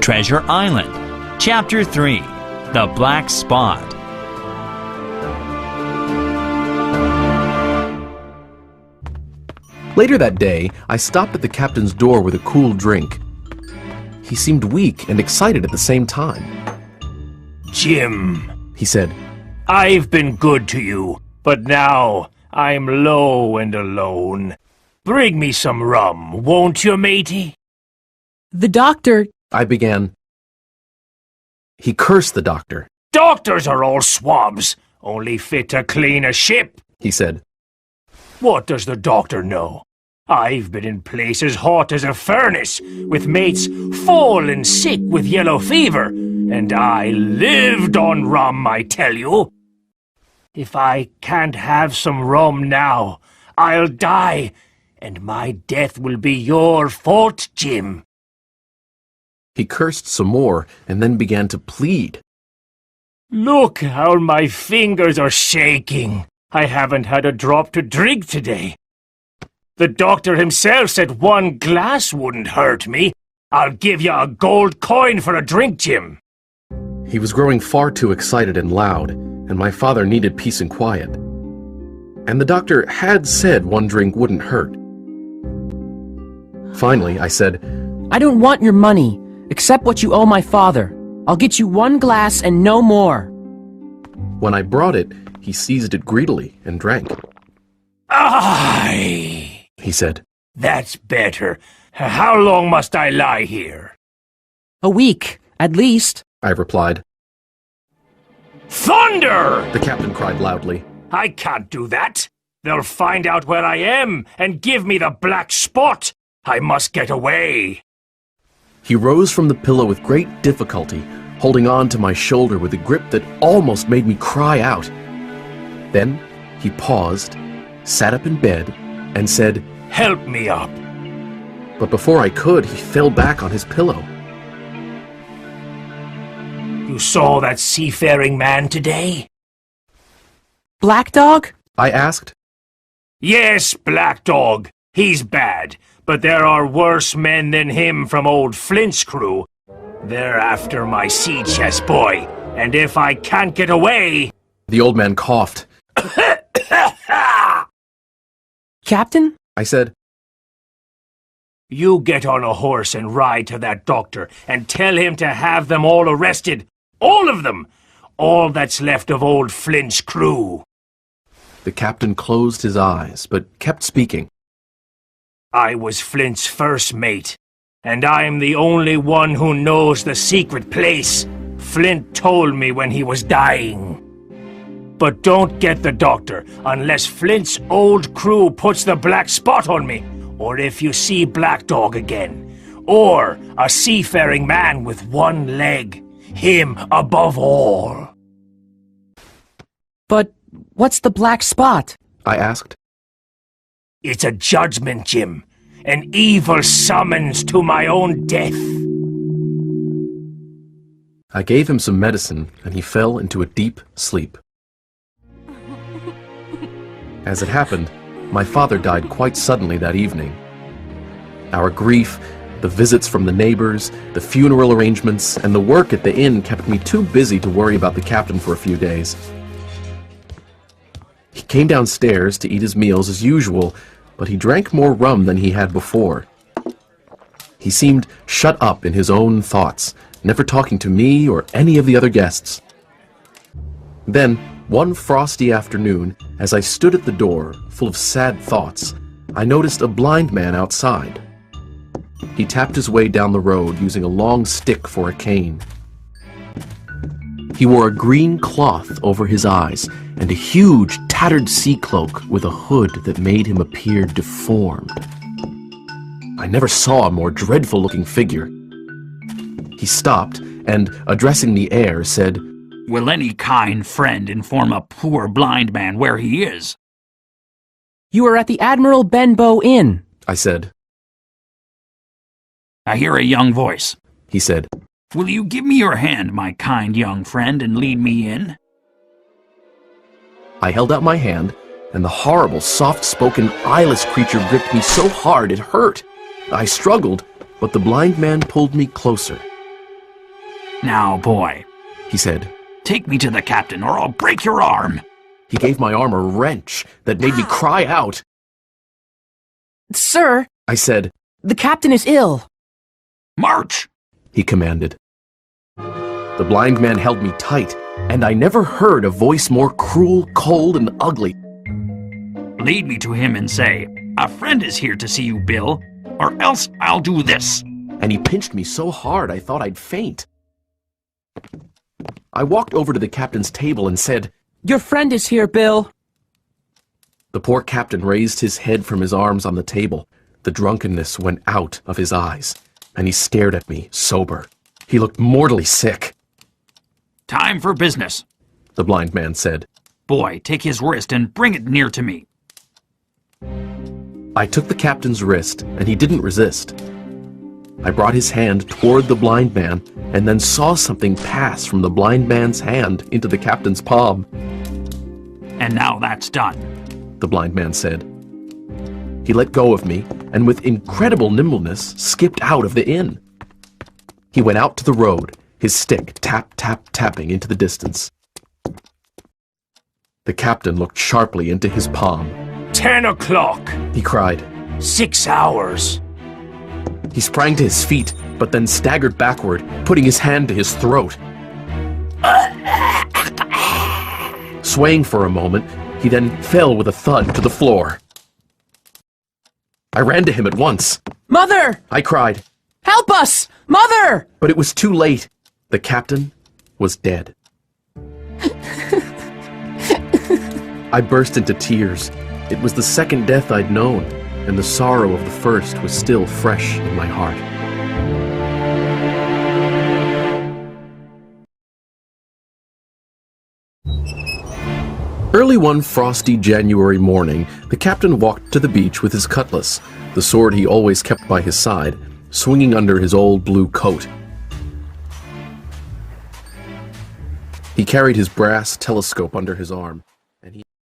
Treasure Island. Chapter 3. The Black Spot. Later that day, I stopped at the captain's door with a cool drink. He seemed weak and excited at the same time. "Jim," He said, "I've been good to you, but now I'm low and alone. Bring me some rum, won't you, matey?" The doctor... I began. He cursed the doctor. "Doctors are all swabs, only fit to clean a ship." He said. What does the doctor know? I've been in places hot as a furnace, with mates fallen sick with yellow fever, and I lived on rum, I tell you. If I can't have some rum now, I'll die, and my death will be your fault, Jim. He cursed some more and then began to plead. Look how my fingers are shaking. I haven't had a drop to drink today. The doctor himself said 1 glass wouldn't hurt me. I'll give you a gold coin for a drink, Jim. He was growing far too excited and loud, and my father needed peace and quiet. And the doctor had said 1 drink wouldn't hurt. Finally, I said, I don't want your money. Accept what you owe my father. I'll get you 1 glass and no more. When I brought it, he seized it greedily and drank. Aye, He said. That's better. How long must I lie here? A week, at least. I replied. Thunder! The captain cried loudly. I can't do that. They'll find out where I am and give me the black spot. I must get away. He rose from the pillow with great difficulty, holding on to my shoulder with a grip that almost made me cry out. Then he paused, sat up in bed, and said, Help me up. But before I could, he fell back on his pillow. You saw that seafaring man today? Black Dog? I asked. Yes, Black Dog. He's bad, but there are worse men than him from old Flint's crew. They're after my sea chest boy, and if I can't get away... The old man coughed. Captain? I said, You get on a horse and ride to that doctor and tell him to have them all arrested. All of them! All that's left of old Flint's crew. The captain closed his eyes, but kept speaking. I was Flint's first mate, and I'm the only one who knows the secret place. Flint told me when he was dying. But don't get the doctor unless Flint's old crew puts the black spot on me, or if you see Black Dog again, or a seafaring man with 1 leg. Him above all. But what's the black spot? I asked. It's a judgment, Jim. An evil summons to my own death. I gave him some medicine, and he fell into a deep sleep. As it happened, my father died quite suddenly that evening. Our grief, the visits from the neighbors, the funeral arrangements, and the work at the inn kept me too busy to worry about the captain for a few days. He came downstairs to eat his meals as usual, but he drank more rum than he had before. He seemed shut up in his own thoughts, never talking to me or any of the other guests. Then, one frosty afternoon, as I stood at the door, full of sad thoughts, I noticed a blind man outside. He tapped his way down the road using a long stick for a cane. He wore a green cloth over his eyes and a huge, tattered sea cloak with a hood that made him appear deformed. I never saw a more dreadful-looking figure. He stopped and, addressing the air, said, Will any kind friend inform a poor blind man where he is? You are at the Admiral Benbow Inn. I said. I hear a young voice. He said. Will you give me your hand, my kind young friend, and lead me in? I held out my hand, and the horrible, soft-spoken, eyeless creature gripped me so hard it hurt. I struggled, but the blind man pulled me closer. Now, boy, he said. take me to the captain or I'll break your arm. He gave my arm a wrench that made me cry out. Sir, I said, the captain is ill. March! he commanded. The blind man held me tight, and I never heard a voice more cruel, cold, and ugly. Lead me to him and say, a friend is here to see you, Bill, or else I'll do this. And he pinched me so hard I thought I'd faint. I walked over to the captain's table and said, Your friend is here, Bill. The poor captain raised his head from his arms on the table. The drunkenness went out of his eyes, and he stared at me, sober. He looked mortally sick. Time for business. The blind man said. Boy, take his wrist and bring it near to me. I took the captain's wrist, and he didn't resist. I brought his hand toward the blind man, and then saw something pass from the blind man's hand into the captain's palm. And now that's done. The blind man said. He let go of me, and with incredible nimbleness skipped out of the inn. He went out to the road, his stick tapping into the distance. The captain looked sharply into his palm. 10 o'clock. He cried. 6 hours. He sprang to his feet, but then staggered backward, putting his hand to his throat. Swaying for a moment, he then fell with a thud to the floor. I ran to him at once. Mother! I cried, Help us! Mother! but it was too late. The captain was dead. I burst into tears. It was the second death I'd known, and the sorrow of the first was still fresh in my heart. Early one frosty January morning, the captain walked to the beach with his cutlass, the sword he always kept by his side, swinging under his old blue coat. He carried his brass telescope under his arm.